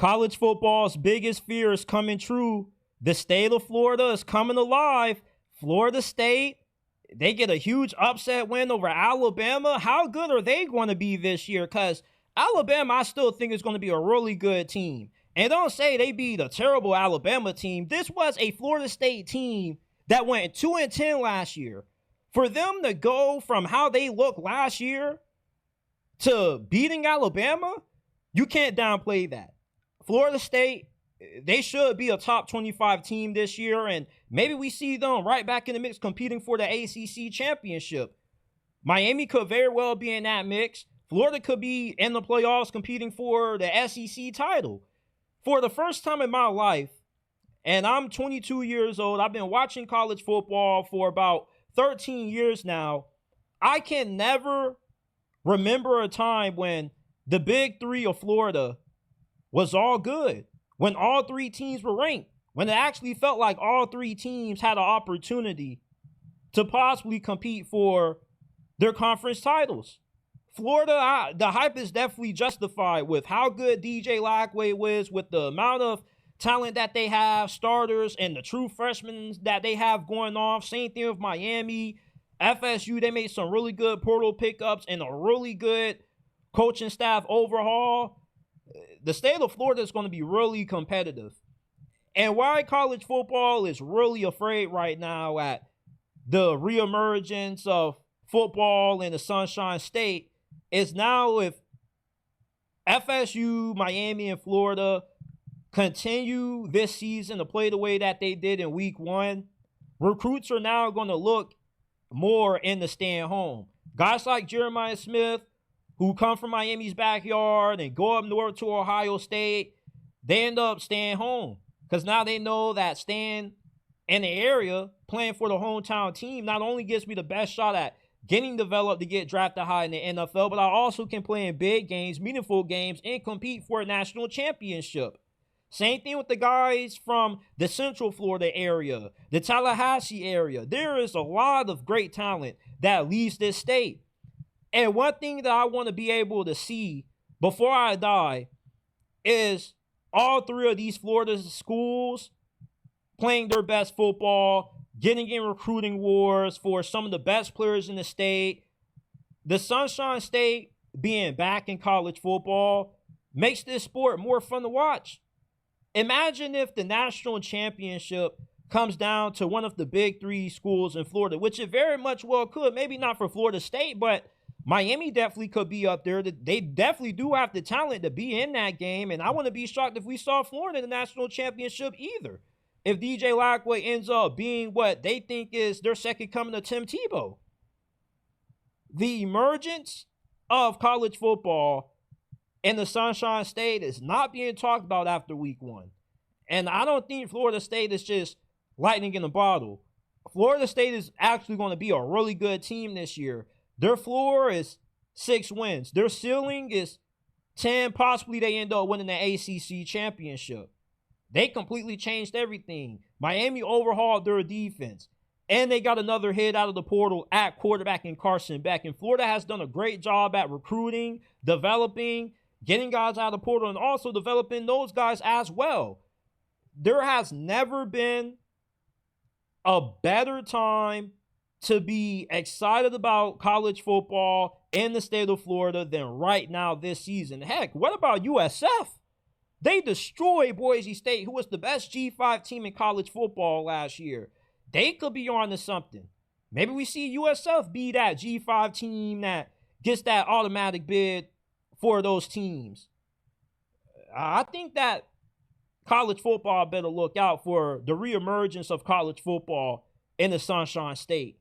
College football's biggest fear is coming true. The state of Florida is coming alive. Florida State, they get a huge upset win over Alabama. How good are they going to be this year? Because Alabama, I still think is going to be a really good team. And don't say they beat a terrible Alabama team. This was a Florida State team that went 2-10 last year. For them to go from how they looked last year to beating Alabama, you can't downplay that. Florida State, they should be a top 25 team this year, and maybe we see them right back in the mix competing for the ACC championship. Miami could very well be in that mix. Florida could be in the playoffs competing for the SEC title. For the first time in my life, and I'm 22 years old, I've been watching college football for about 13 years now. I can never remember a time when the big three of Florida was all good, when all three teams were ranked, when it actually felt like all three teams had an opportunity to possibly compete for their conference titles. Florida, the hype is definitely justified with how good DJ Lagway was, with the amount of talent that they have, starters, and the true freshmen that they have going off. Same thing with Miami. FSU, they made some really good portal pickups and a really good coaching staff overhaul. The state of Florida is going to be really competitive. And why college football is really afraid right now at the reemergence of football in the Sunshine State is now if FSU, Miami, and Florida continue this season to play the way that they did in week one, recruits are now going to look more into staying home. Guys like Jeremiah Smith, who come from Miami's backyard and go up north to Ohio State, they end up staying home because now they know that staying in the area, playing for the hometown team, not only gives me the best shot at getting developed to get drafted high in the NFL, but I also can play in big games, meaningful games, and compete for a national championship. Same thing with the guys from the Central Florida area, the Tallahassee area. There is a lot of great talent that leaves this state. And one thing that I want to be able to see before I die is all three of these Florida schools playing their best football, getting in recruiting wars for some of the best players in the state. The Sunshine State being back in college football makes this sport more fun to watch. Imagine if the national championship comes down to one of the big three schools in Florida, which it very much well could. Maybe not for Florida State, but Miami definitely could be up there. They definitely do have the talent to be in that game, and I wouldn't be shocked if we saw Florida in the national championship either. If DJ Lagway ends up being what they think is their second coming to Tim Tebow. The emergence of college football in the Sunshine State is not being talked about after week one. And I don't think Florida State is just lightning in a bottle. Florida State is actually going to be a really good team this year. Their floor is 6 wins. Their ceiling is 10. Possibly they end up winning the ACC championship. They completely changed everything. Miami overhauled their defense. And they got another hit out of the portal at quarterback in Carson Beck. And Florida has done a great job at recruiting, developing, getting guys out of the portal, and also developing those guys as well. There has never been a better time to be excited about college football in the state of Florida than right now this season. Heck, what about USF? They destroyed Boise State, who was the best G5 team in college football last year. They could be on to something. Maybe we see USF be that G5 team that gets that automatic bid for those teams. I think that college football better look out for the reemergence of college football in the Sunshine State.